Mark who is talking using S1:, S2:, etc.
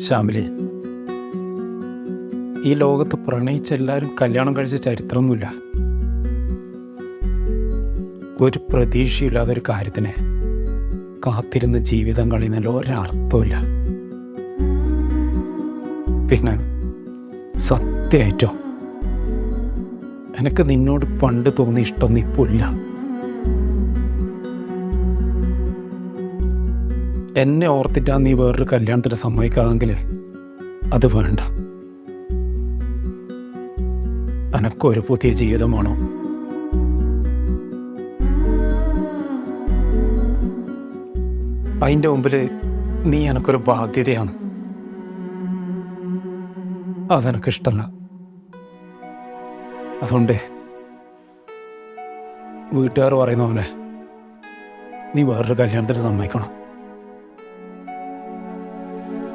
S1: ശ്യാമിലി, ഈ ലോകത്ത് പ്രണയിച്ച എല്ലാവരും കല്യാണം കഴിച്ച ചരിത്രമൊന്നുമില്ല. ഒരു പ്രതീക്ഷയില്ലാതെ ഒരു കാര്യത്തിന് കാത്തിരുന്ന് ജീവിതം കളയുന്നതിൽ ഒരർത്ഥമില്ല. പിന്നെ സത്യമായിട്ടോ എനിക്ക് നിന്നോട് പണ്ട് തോന്നിയ ഇഷ്ടമൊന്നും ഇപ്പോൾ ഇല്ല. എന്നെ ഓർത്തിട്ടാ നീ വേറൊരു കല്യാണത്തിന് സമ്മതിക്കാതെങ്കിൽ അത് വേണ്ട. എനക്കൊരു പുതിയ ജീവിതമാണോ? അതിൻ്റെ മുമ്പിൽ നീ എനക്കൊരു ബാധ്യതയാണ്. അതെനിക്കിഷ്ടമല്ല. അതുകൊണ്ട് വീട്ടുകാർ പറയുന്ന പോലെ നീ വേറൊരു കല്യാണത്തിന് സമ്മതിക്കണം.